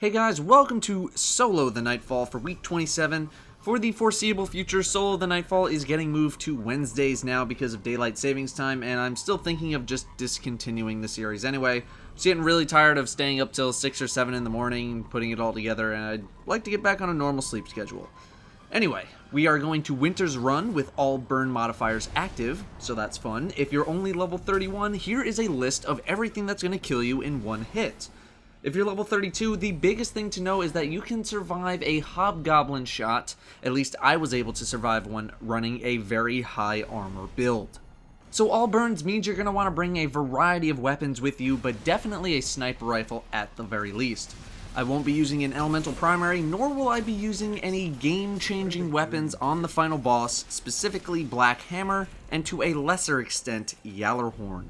Hey guys, welcome to Solo the Nightfall for week 27. For the foreseeable future, Solo the Nightfall is getting moved to Wednesdays now because of daylight savings time, and I'm still thinking of just discontinuing the series anyway. I'm just getting really tired of staying up till 6 or 7 in the morning, putting it all together, and I'd like to get back on a normal sleep schedule. Anyway, we are going to Winter's Run with all burn modifiers active, so that's fun. If you're only level 31, here is a list of everything that's going to kill you in one hit. If you're level 32, the biggest thing to know is that you can survive a hobgoblin shot. At least I was able to survive one running a very high armor build. So all burns means you're going to want to bring a variety of weapons with you, but definitely a sniper rifle at the very least. I won't be using an elemental primary, nor will I be using any game-changing weapons on the final boss, specifically Black Hammer, and to a lesser extent, Yallarhorn.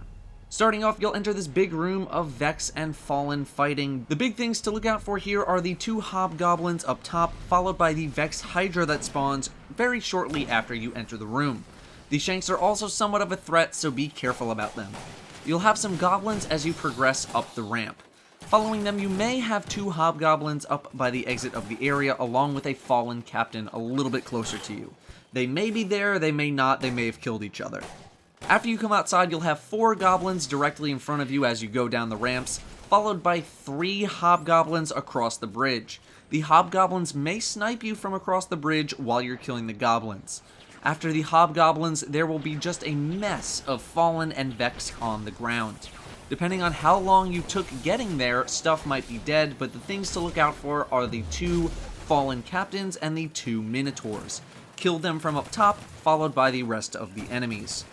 Starting off, you'll enter this big room of Vex and Fallen fighting. The big things to look out for here are the two hobgoblins up top, followed by the Vex Hydra that spawns very shortly after you enter the room. The Shanks are also somewhat of a threat, so be careful about them. You'll have some goblins as you progress up the ramp. Following them, you may have two hobgoblins up by the exit of the area, along with a Fallen captain a little bit closer to you. They may be there, they may not, they may have killed each other. After you come outside, you'll have 4 goblins directly in front of you as you go down the ramps, followed by 3 hobgoblins across the bridge. The hobgoblins may snipe you from across the bridge while you're killing the goblins. After the hobgoblins, there will be just a mess of Fallen and Vex on the ground. Depending on how long you took getting there, stuff might be dead, but the things to look out for are the 2 Fallen captains and the 2 Minotaurs. Kill them from up top, followed by the rest of the enemies.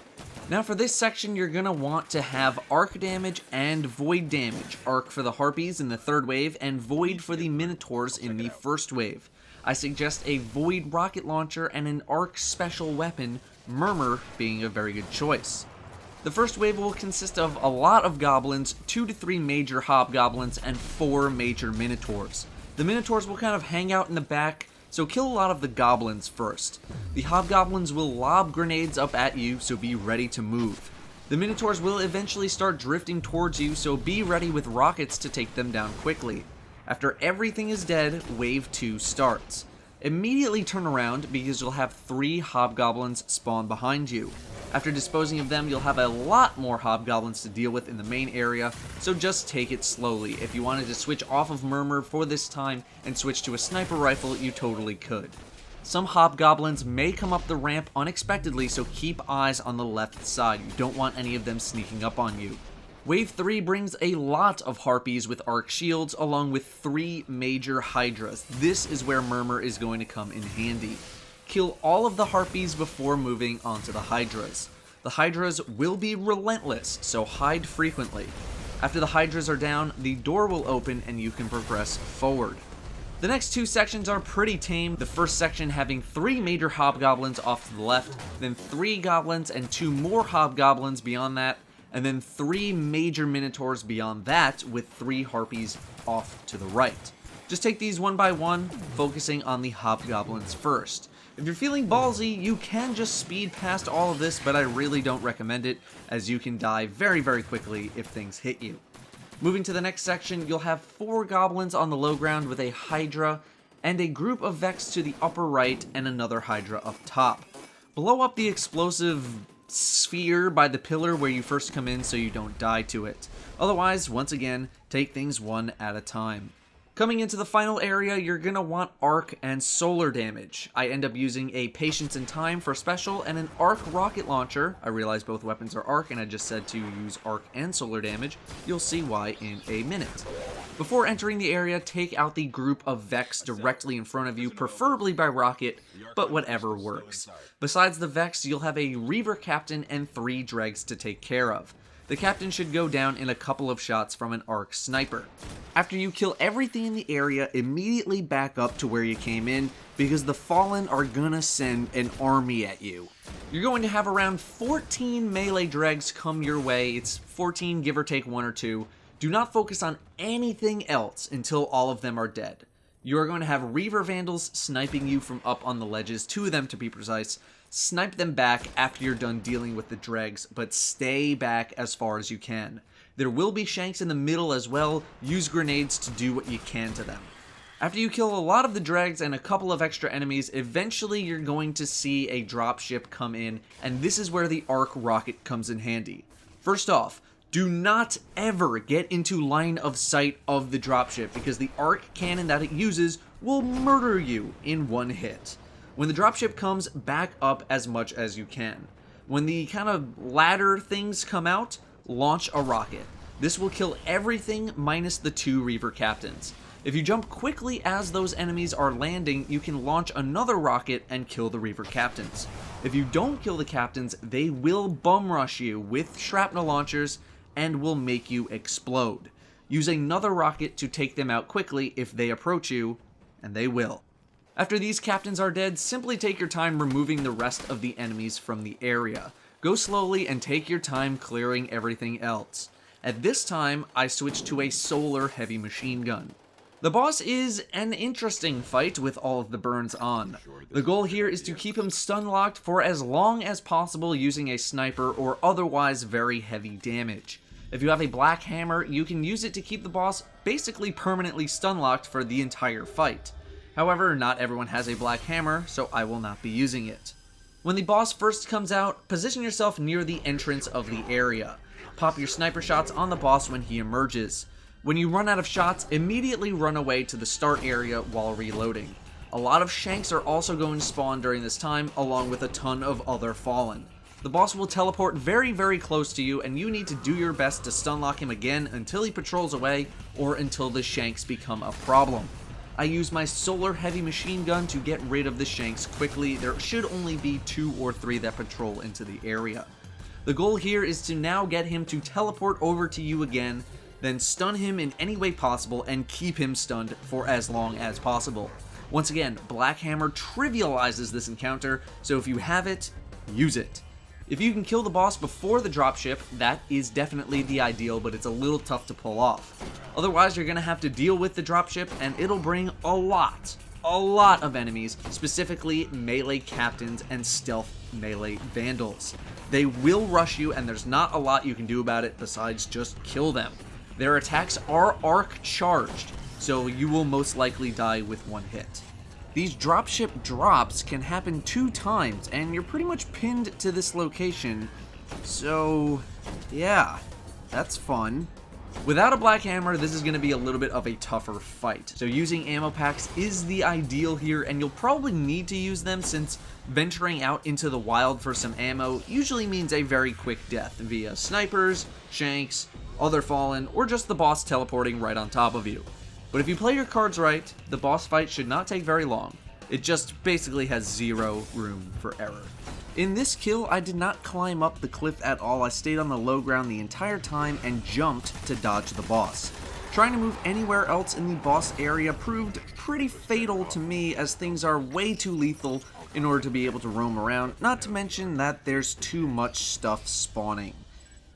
Now for this section, you're going to want to have arc damage and void damage. Arc for the Harpies in the third wave, and void for the Minotaurs in the first wave. I suggest a void rocket launcher and an arc special weapon, Murmur, being a very good choice. The first wave will consist of a lot of goblins, 2 to 3 major hobgoblins, and 4 major Minotaurs. The Minotaurs will kind of hang out in the back, so kill a lot of the goblins first. The hobgoblins will lob grenades up at you, so be ready to move. The Minotaurs will eventually start drifting towards you, so be ready with rockets to take them down quickly. After everything is dead, Wave 2 starts. Immediately turn around because you'll have 3 hobgoblins spawn behind you. After disposing of them, you'll have a lot more hobgoblins to deal with in the main area, so just take it slowly. If you wanted to switch off of Murmur for this time and switch to a sniper rifle, you totally could. Some hobgoblins may come up the ramp unexpectedly, so keep eyes on the left side. You don't want any of them sneaking up on you. Wave 3 brings a lot of Harpies with arc shields, along with 3 major Hydras. This is where Murmur is going to come in handy. Kill all of the Harpies before moving onto the Hydras. The Hydras will be relentless, so hide frequently. After the Hydras are down, the door will open and you can progress forward. The next 2 sections are pretty tame, the first section having 3 major hobgoblins off to the left, then 3 goblins and 2 more hobgoblins beyond that, and then 3 major Minotaurs beyond that with 3 Harpies off to the right. Just take these one by one, focusing on the hobgoblins first. If you're feeling ballsy, you can just speed past all of this, but I really don't recommend it, as you can die very, very quickly if things hit you. Moving to the next section, you'll have 4 goblins on the low ground with a Hydra, and a group of Vex to the upper right, and another Hydra up top. Blow up the explosive sphere by the pillar where you first come in so you don't die to it. Otherwise, once again, take things one at a time. Coming into the final area, you're going to want arc and solar damage. I end up using a Patience in Time for special and an arc rocket launcher. I realize both weapons are arc and I just said to use arc and solar damage. You'll see why in a minute. Before entering the area, take out the group of Vex directly in front of you, preferably by rocket, but whatever works. Besides the Vex, you'll have a Reaver Captain and 3 Dregs to take care of. The Captain should go down in a couple of shots from an arc sniper. After you kill everything in the area, immediately back up to where you came in, because the Fallen are gonna send an army at you. You're going to have around 14 melee dregs come your way. It's 14, give or take 1 or 2. Do not focus on anything else until all of them are dead. You are going to have Reaver Vandals sniping you from up on the ledges, 2 of them to be precise. Snipe them back after you're done dealing with the dregs, but stay back as far as you can. There will be shanks in the middle as well. Use grenades to do what you can to them. After you kill a lot of the dregs and a couple of extra enemies, eventually you're going to see a dropship come in, and this is where the arc rocket comes in handy. First off, do not ever get into line of sight of the dropship, because the arc cannon that it uses will murder you in one hit. When the dropship comes, back up as much as you can. When the kind of ladder things come out, launch a rocket. This will kill everything minus the 2 Reaver captains. If you jump quickly as those enemies are landing, you can launch another rocket and kill the Reaver captains. If you don't kill the captains, they will bum rush you with shrapnel launchers and will make you explode. Use another rocket to take them out quickly if they approach you, and they will. After these captains are dead, simply take your time removing the rest of the enemies from the area. Go slowly and take your time clearing everything else. At this time, I switched to a solar heavy machine gun. The boss is an interesting fight with all of the burns on. The goal here is to keep him stun locked for as long as possible using a sniper or otherwise very heavy damage. If you have a black hammer, you can use it to keep the boss basically permanently stun locked for the entire fight. However, not everyone has a black hammer, so I will not be using it. When the boss first comes out, position yourself near the entrance of the area. Pop your sniper shots on the boss when he emerges. When you run out of shots, immediately run away to the start area while reloading. A lot of shanks are also going to spawn during this time, along with a ton of other fallen. The boss will teleport very, very close to you, and you need to do your best to stun lock him again until he patrols away, or until the shanks become a problem. I use my solar heavy machine gun to get rid of the shanks quickly. There should only be 2 or 3 that patrol into the area. The goal here is to now get him to teleport over to you again, then stun him in any way possible and keep him stunned for as long as possible. Once again, Black Hammer trivializes this encounter, so if you have it, use it. If you can kill the boss before the dropship, that is definitely the ideal, but it's a little tough to pull off. Otherwise, you're going to have to deal with the dropship, and it'll bring a lot of enemies, specifically melee captains and stealth melee vandals. They will rush you, and there's not a lot you can do about it besides just kill them. Their attacks are arc charged, so you will most likely die with 1 hit. These dropship drops can happen 2 times, and you're pretty much pinned to this location, so yeah, that's fun. Without a Black Hammer, this is going to be a little bit of a tougher fight, so using ammo packs is the ideal here, and you'll probably need to use them since venturing out into the wild for some ammo usually means a very quick death via snipers, shanks, other fallen, or just the boss teleporting right on top of you. But if you play your cards right, the boss fight should not take very long. It just basically has 0 room for error. In this kill, I did not climb up the cliff at all. I stayed on the low ground the entire time and jumped to dodge the boss. Trying to move anywhere else in the boss area proved pretty fatal to me, as things are way too lethal in order to be able to roam around, not to mention that there's too much stuff spawning.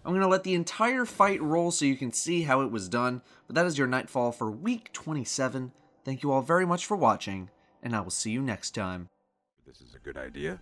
I'm going to let the entire fight roll so you can see how it was done, but that is your Nightfall for week 27. Thank you all very much for watching, and I will see you next time. This is a good idea.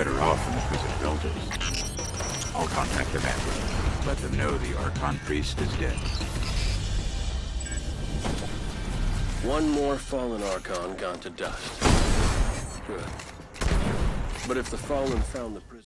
better off in the prison builders. I'll contact them after. Let them know the Archon Priest is dead. One more fallen Archon gone to dust. Good. But if the Fallen found the prison...